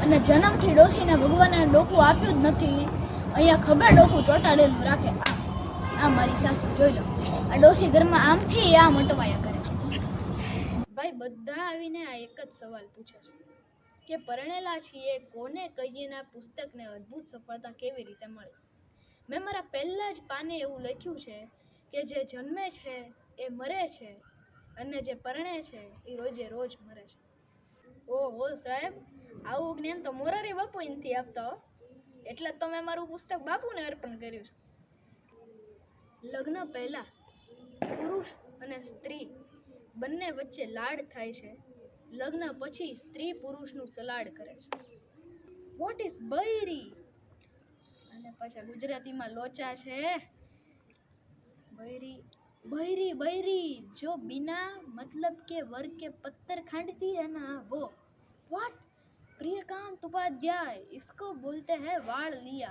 અને જન્મથી ડોસીને ભગવાને ડોકું આપ્યું જ નથી. અહીંયા ખબર ડોકું ચોંટાડેલું રાખે. આ મારી સાસુ જોઈ લો, આ ડોસી ઘરમાં આમથી આમ અટવાયા કરે. ભાઈ બધા આવીને આ એક જ સવાલ પૂછે છે કે પરણેલા છીએ કોને કહીએના પુસ્તકને અદ્ભુત સફળતા કેવી રીતે મળે. મેં મારા પહેલા જ પાને એવું લખ્યું છે કે જે જન્મે છે એ મરે છે અને જે પરણે છે એ રોજે રોજ મરે છે. ઓહો સાહેબ, આવું જ્ઞાન તો મોરારી બાપુ નથી આપતા, એટલે જ તો મેં મારું પુસ્તક બાપુને અર્પણ કર્યું છે. લગ્ન પહેલા પુરુષ અને સ્ત્રી બંને વચ્ચે લાડ થાય છે. લગ્ન પછી સ્ત્રી પુરુષનું સલાડ કરે છે. વોટ ઇઝ બૈરી? અને પાછા ગુજરાતીમાં લોચા છે. બૈરી बहरी बहरी जो बिना मतलब के वर के पत्थर खांडती है ना वो. व्हाट? प्रियकांत उपाध्याय, इसको बोलते हैं वाड़ लिया.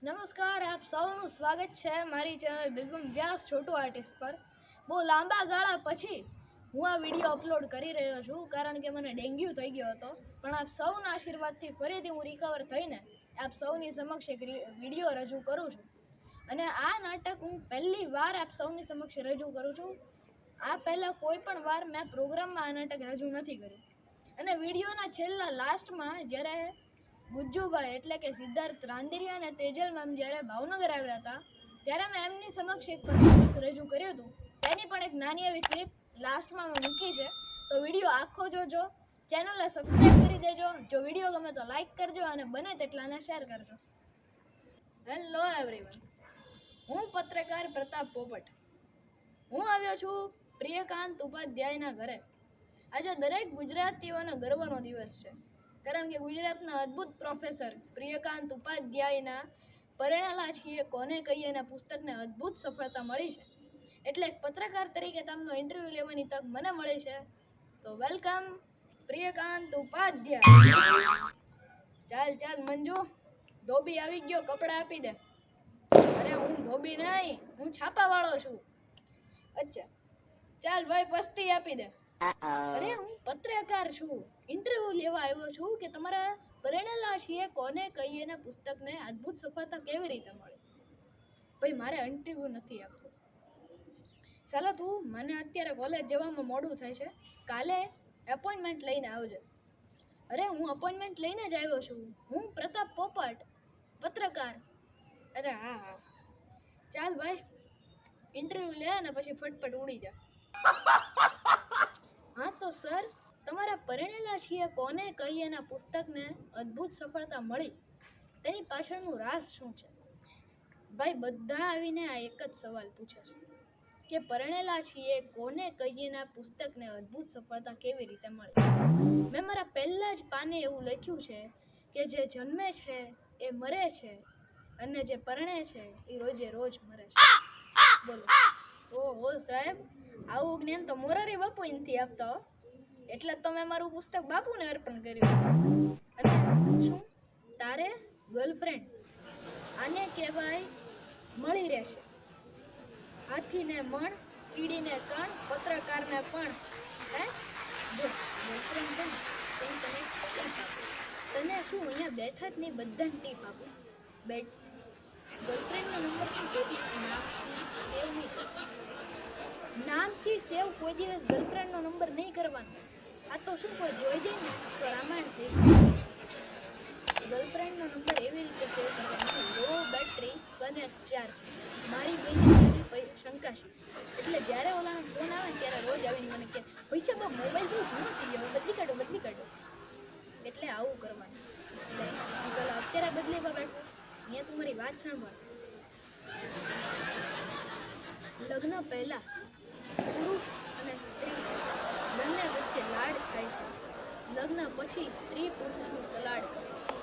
નમસ્કાર, આપ સૌનું સ્વાગત છે મારી ચેનલ બિલબમ વ્યાસ છોટુ આર્ટિસ્ટ પર. બહુ લાંબા ગાળા પછી હું આ વિડીયો અપલોડ કરી રહ્યો છું, કારણ કે મને ડેન્ગ્યુ થઈ ગયો હતો. પણ આપ સૌના આશીર્વાદથી ફરીથી હું રિકવર થઈને આપ સૌની સમક્ષ એક વિડીયો રજૂ કરું છું. અને આ નાટક હું પહેલી વાર આપ સૌની સમક્ષ રજૂ કરું છું. આ પહેલાં કોઈ પણ વાર મેં પ્રોગ્રામમાં આ નાટક રજૂ નથી કર્યું. અને વિડીયોના છેલ્લા લાસ્ટમાં જ્યારે ગુજ્જુભાઈ એટલે કે સિદ્ધાર્થ રાંદેરિયા અને તેજલ મેમ જ્યારે ભાવનગર આવ્યા હતા, ત્યારે મેં એમની સમક્ષ એક પરફોર્મન્સ રજૂ કર્યું હતું. તેની પણ એક નાની એવી ક્લિપ લાસ્ટમાં મેં મૂકી છે, તો વિડીયો આખો જોજો. ચેનલને સબસ્ક્રાઈબ કરી દેજો. જો વિડીયો ગમે તો લાઈક કરજો અને બને તેટલાને શેર કરજો. હેલો એવરીવન, હું પત્રકાર પ્રતાપ પોપટ. હું આવ્યો છું પ્રિયકાંત ઉપાધ્યાયના ઘરે. આજે દરેક ગુજરાતીઓનો ગર્વનો દિવસ છે, કારણ કે ગુજરાતના અદ્ભુત પ્રોફેસર પ્રિયકાંત ઉપાધ્યાયના પરણેલા છીએ કોને કહીએના પુસ્તકને અદ્ભુત સફળતા મળી છે. એટલે એક પત્રકાર તરીકે તેમનો ઇન્ટરવ્યૂ લેવાની તક મને મળી છે. તો વેલકમ પ્રિયકાંત ઉપાધ્યાય. ચાલ ચાલ મંજુ, ધોબી આવી ગયો, કપડાં આપી દે. અરે હું ધોબી નહીં, હું છાપા વાળો છું. અચ્છા ચાલ ભાઈ, પસ્તી આપી દે. અરે હું પત્રકાર છું, ઇન્ટરવ્યુ લેવા આવ્યો છું કે તમારા પરણેલા છીએ કોને કહીએ ને પુસ્તકને અદ્ભુત સફળતા કેવી રીતે મળે. ભાઈ મારે ઇન્ટરવ્યુ નથી આપવું. ચાલો તું, મને અત્યારે કોલેજ જવામાં મોડું થાય છે, કાલે એપોઇન્ટમેન્ટ લઈને આવજે. અરે હું અપોઇન્ટમેન્ટ લઈને જ આવ્યો છું, હું પ્રતાપ પોપટ, પત્રકાર. અરે હા હા, ચાલ ભાઈ ઇન્ટરવ્યુ લે અને પછી ફટફટ ઉડી જા. હા તો સર, તમારા પરણેલા છીએ કોને કહીએ એના પુસ્તકને અદ્ભુત સફળતા મળી, તેની પાછળનું રાજ શું છે? ભાઈ બધા આવીને આ એક જ સવાલ પૂછે છે કે પરણેલા છીએ કોને કહીએ એના પુસ્તકને અદ્ભુત સફળતા કેવી રીતે મળે. મેં મારા પહેલા જ પાને એવું લખ્યું છે કે જે જન્મે છે એ મરે છે અને જે પરણે છે એ રોજે રોજ મરે છે. બોલો. ઓહો સાહેબ, આવું જ્ઞાન તો મોરારી બાપુ નથી આપતા, એટલે જ તો મેં મારું પુસ્તક બાપુને અર્પણ કર્યું. અને શું તારે ગર્લફ્રેન્ડ? આને કહેવાય મળી રહેશે. હાથીને મણ, કીડીને કણ, પત્રકારને પણ. હે જો ગર્લફ્રેન્ડ છે ને, તને ટીપ આપું. તને શું અહીંયા બેઠા જ નહીં, બધાને ટીપ આપું. ગર્લફ્રેન્ડનો નંબર છે કોઈ સેવ નહીં કરવાનો. નામથી સેવ કોઈ દિવસ ગર્લફ્રેન્ડનો નંબર નહીં કરવાનો. આ તો શું કોઈ જોઈ જાય ને તો રામાયણ થઈ જાય. ગર્લફ્રેન્ડનો નંબર એવી રીતે સેવ કરવાનો, લો બેટરી કનેક્ટ ચાર્જ. મારી બેની શંકા છે, એટલે જ્યારે ઓલાનો ફોન આવે ને ત્યારે રોજ આવીને મને કહે પૈસા બા મોબાઈલ બહુ જૂનો થઈ ગયો, બદલી કાઢો બદલી કાઢો. એટલે આવું કરવાનું. એટલે ચાલો અત્યારે બદલીમાં બેઠો, અહીંયા તું મારી વાત સાંભળ. લગ્ન પહેલા પુરુષ અને સ્ત્રી બંને વચ્ચે લાડ થાય છે. લગ્ન પછી સ્ત્રી પુરુષનું સલાડ કરે છે.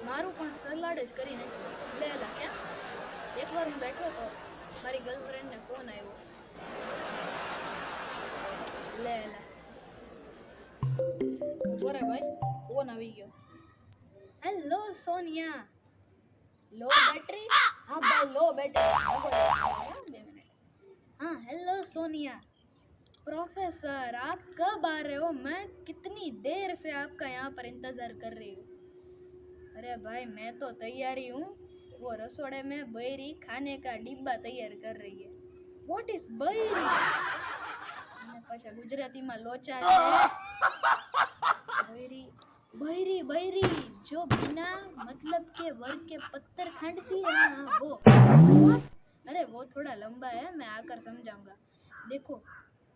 મારું પણ સલાડ જ કરી નાખ્યું. લે લા ક્યાં એકવાર હું બેઠો તો મારી ગર્લફ્રેન્ડને ફોન આવ્યો. લે લા બોરે ભાઈ, ફોન આવી ગયો. હેલો સોનિયા, લો બેટરી? હા ભાઈ લો બેટરી. 2 મિનિટ. હા હેલો સોનિયા, प्रोफेसर आप कब आ रहे हो? मैं कितनी देर से आपका यहाँ पर इंतजार कर रही हूँ। अरे भाई मैं तो तैयारी हूँ, वो रसोड़े में बैरी खाने का डिब्बा तैयार कर रही है। वॉट इज बैरी? पाછા ગુજરાતીમાં લોચા છે। बैरी बैरी बैरी जो बिना मतलब के वर्ग के पत्थर खांडती है ना वो। What? अरे वो थोड़ा लंबा है, मैं आकर समझाऊंगा। देखो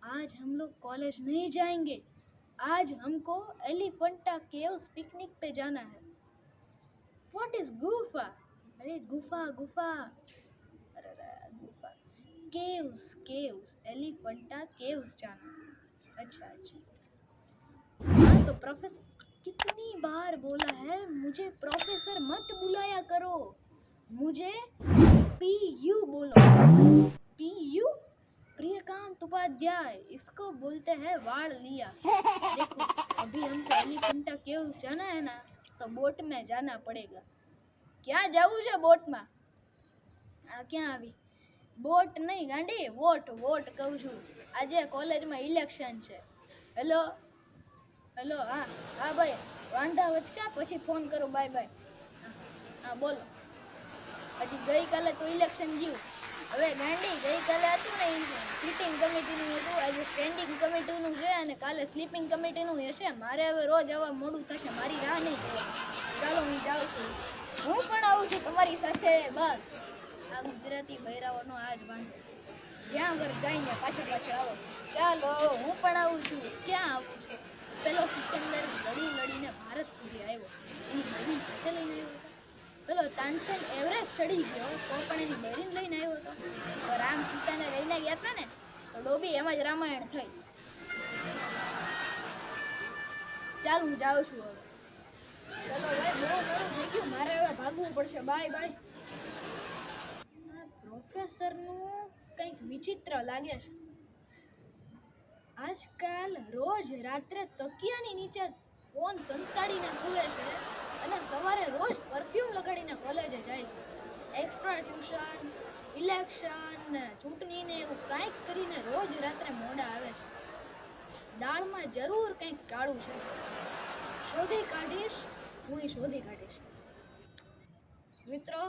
आज हम लोग कॉलेज नहीं जाएंगे, आज हमको एलिफेंटा केव्स पिकनिक पे जाना है। व्हाट इज गुफा? अरे गुफा गुफा, अरे गुफा, केव्स केव्स, एलिफेंटा केव्स जाना। अच्छा अच्छा, हाँ तो प्रोफेसर, कितनी बार बोला है मुझे प्रोफेसर मत बुलाया करो, मुझे पीयू बोलो। पीयू? प्रियकांत उपाध्याय, इसको बोलते हैं वाड़ लिया। देखो अभी हमको एलिफेंटा केव्स जाना है ना, तो बोट में जाना पड़ेगा। क्या जाऊँ છે બોટમાં? આ ક્યાં આવી? બોટ નહીં ગાંડી, વોટ વોટ કહું છું। આજે કોલેજમાં ઇલેક્શન છે। હેલો હેલો, હા હા ભાઈ, વાંધા વચકા પછી ફોન કરો, બાય બાય। હા બોલો। પછી ગઈકાલે તો ઇલેક્શન ગયું, હવે ગાંડી ગઈકાલે હતું ને સિટિંગ કમિટીનું હતું, આજે સ્ટેન્ડિંગ કમિટીનું છે અને કાલે સ્લીપિંગ કમિટીનું હશે। મારે હવે રોજ આવવા મોડું થશે, મારી રાહ નહીં જોવાની। ચાલો હું જાઉં છું, હું પણ આવું છું તમારી સાથે। બસ આ ગુજરાતી બૈરાઓનો આ જ વાંધો, જ્યાં વર જઈને પાછળ પાછળ આવો। ચાલો હું પણ આવું છું। ક્યાં આવું છું? પેલો સિકંદર લડી લડીને ભારત સુધી આવ્યો, એની બહેરીન સાથે લઈને આવ્યો હતો। પેલો તાનસેન એવરેસ્ટ ચડી ગયો તો પણ એની બહેરીન લઈને આવ્યો હતો। તો રામ સીતાને લઈને ગયા હતા ને, તો ડોબી એમાં જ રામાયણ થઈ। ચાલ હું જાઉં છું હવે। ચલો ભાઈ બહુ મોડું થઈ ગયું, મારે હવે ભાગવું પડશે, બાય બાય। પ્રોફેસરનું કંઈક વિચિત્ર લાગે છે। આજકાલ રોજ રાત્રે તકિયાની નીચે ફોન સંતાડીને સૂવે છે અને સવારે રોજ પરફ્યુમ લગાડીને કોલેજે જાય છે। એક્સ્ટ્રા ટ્યુશન, ઇલેક્શન, ચૂંટણીને એવું કંઈક કરીને રોજ રાત્રે મોડા આવે છે। દાળમાં જરૂર કંઈક કાળું છે, શોધી કાઢીશ, હું શોધી કાઢીશ। મિત્રો,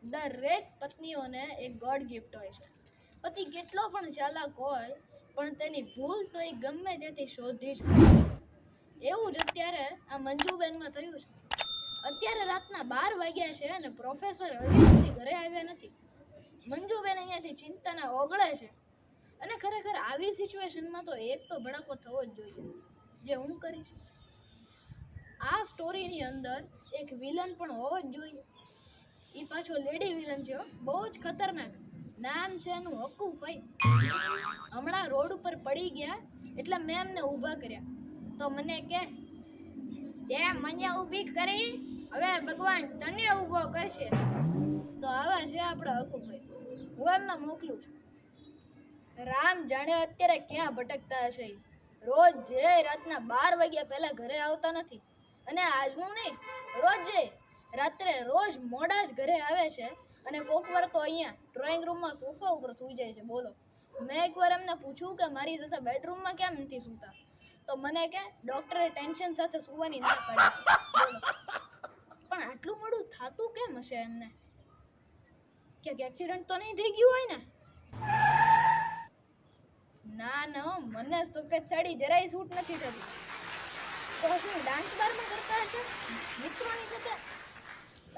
દરેક પત્નીઓને એક ગોડ ગિફ્ટ હોય છે। પતિ કેટલો પણ ચાલાક હોય પણ તેની ભૂલ તો એ ગમે ત્યાંથી શોધી જ કાઢે। એવું જ અત્યારે આ મંજુબેનમાં થયું છે। અત્યારે રાતના 12 વાગ્યા છે અને પ્રોફેસર હજી સુધી ઘરે આવ્યા નથી। મંજુબેન અહીંયાથી ચિંતાના ઓગળે છે અને ખરેખર આવી સિચ્યુએશનમાં તો એક તો ભડાકો થવો જ જોઈએ, જે હું કરીશ। આ સ્ટોરીની અંદર એક વિલન પણ હોવો જ જોઈએ। એ પાછો લેડી વિલન છે, બહુ જ ખતરનાક। નામ છે એનું હકુભાઈ। હમણાં રોડ ઉપર પડી ગયા એટલે મેં એમને ઊભા કર્યા, તો મને કે તે મને ઊભી કરી, હવે ભગવાન તને ઊભો કરશે। તો આવા છે આપણા હકુભાઈ, હું એમને મોકલું છું। રામ જાણે અત્યારે ક્યાં ભટકતા હશે। રોજ જે રાતના 12 વાગ્યા પહેલા ઘરે આવતા નથી, અને આજનું નહીં, રોજે રાત્રે રોજ મોડા જ ઘરે આવે છે અને કોક વાર તો અહીંયા ડ્રોઈંગ રૂમમાં સોફા ઉપર સૂઈ જાય છે। બોલો, મેં એકવાર એમને પૂછ્યું કે મારી સાથે બેડરૂમમાં કેમ નથી સૂતા, તો મને કે ડૉક્ટરે ટેન્શન સાથે સૂવાની ના પાડી છે। બોલો, પણ આટલું મોડું થાતું કેમ હશે એમને? ક્યાંક એક્સિડન્ટ તો નહીં થઈ ગયું હોય ને? ના ના, મને સફેદ સાડી જરાય સૂટ નથી થતી। તો શું ડાન્સ બારમાં કરતા હશે મિત્રોની સાથે,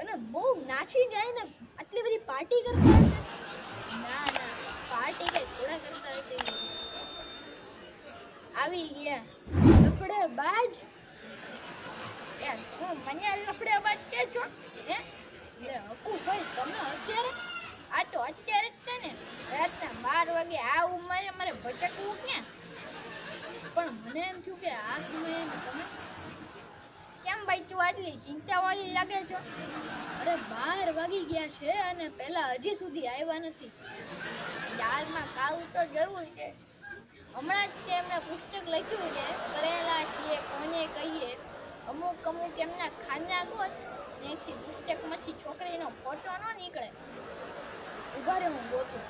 અને બહુ નાચી ગાઈને આટલી બધી પાર્ટી કરતા હશે? ના ના, પાર્ટી કઈ થોડા કરતા હશે। આવી ગયા લફડે બાજ। યાર હું મને લફડે બાજ કે છો હે? લે હકુ ભાઈ, તમે અત્યારે આ તો અત્યારે જ છે ને, રાતના 12 વાગે આ ઉંમરે મારે ભટકવું ક્યાં? પણ મને એમ થયું કે આ સમયે તમે કેમ ભાઈ તું આટલી ચિંતાવાળી લાગે છો? અરે 12 વાગી ગયા છે અને પહેલા હજી સુધી આવ્યા નથી। દાળમાં કાળું તો જરૂર છે। હમણાં જ તેમણે પુસ્તક લખ્યું છે, કરેલા છીએ કોને કહીએ, અમુક અમુક એમના ખાના ગોત, ત્યાંથી પુસ્તકમાંથી છોકરીનો ફોટો ન નીકળે। ઉભા રહે હું ગોતું,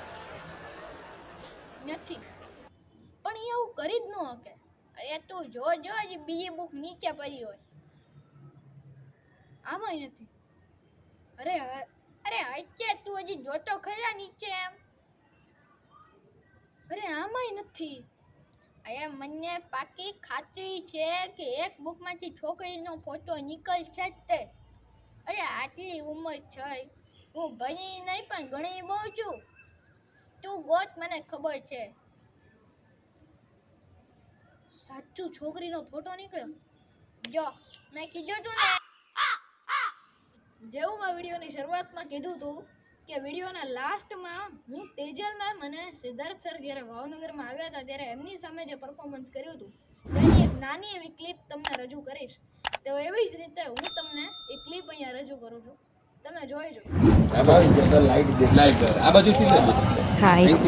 નથી। પણ એવું કરી જ ન શકે. અરે તું જો હજી બીજી બુક નીચે પડી હોય. આમાંય નથી. અરે અચ્છે તું હજી જોતો ખરા નીચે એમ. અરે આમાંય નથી. અરે મને પાકી ખાતરી છે કે એક બુકમાંથી છોકરીનો ફોટો નીકળશે જ તે. અરે આટલી ઉંમર થઈ, હું ભણી નહીં પણ ગણી બહુ છું. તું ગોત, મને ખબર છે. સાચું છોકરીનો ફોટો નીકળ્યો. જો મેં કીધું તું ને, જેવું મેં વિડીયોની શરૂઆતમાં કીધું તું કે વિડીયોના લાસ્ટમાં હું તેજલ મેમ અને સિદ્ધાર્થ સર જ્યારે ભાવનગરમાં આવ્યા હતા ત્યારે એમની સામે જે પરફોર્મન્સ કર્યું હતું તેની એક નાની એવી ક્લિપ તમને રજૂ કરીશ. તો એવી જ રીતે હું તમને એ ક્લિપ અહીંયા રજૂ કરું છું, તમે જોઈજો. આ બાજુથી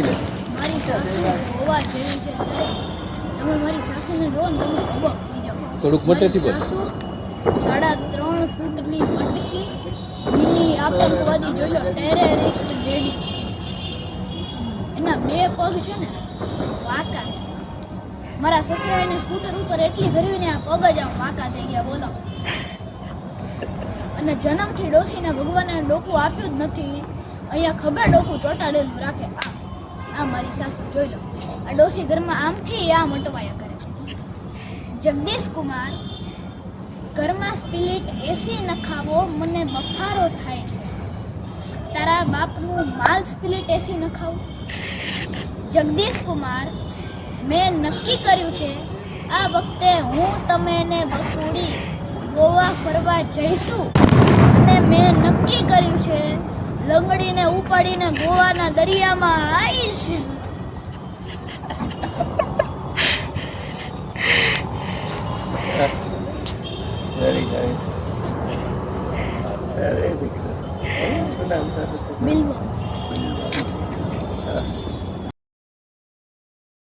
લે. મારી સાસુ હોવા જેવી છે સાહેબ. તમે મારી સાસુને જો ને તમે અબક થઈ જાવ. થોડુંક મોટેથી બોલ. સાસુ 3.5 ફૂટની મટકી, મિની આતંકવાદી જોઈ લો, ટેરરિસ્ટ લેડી. એના 2 પગ છે ને વાંકા છે. મારા સસરા એને સ્કૂટર ઉપર એટલી ફેરવીને આ પગ જ આમ વાંકા થઈ ગયા, બોલો. અને જન્મથી ડોસીને ભગવાને ડોકું આપ્યું જ નથી. અહીંયા ખબર ડોકું ચોંટાડેલું રાખે. આ મારી સાસુ જોઈ લો. આ ડોસી ઘરમાં આમથી આમ અટવાયા કરે. જગદીશ કુમાર, ઘરમાં સ્પિલિટ એસી નખાવો, મને બફારો થાય છે. તારા બાપનું માલ સ્પિલિટ એસી નખાવું. જગદીશ કુમાર, મેં નક્કી કર્યું છે આ વખતે હું તમે ને બકુડી ગોવા ફરવા જઈશું. અને મેં નક્કી કર્યું છે લંગડીને ઉપાડીને ગોવાના દરિયામાં આવીશ. Very nice. Very good. બિલવો.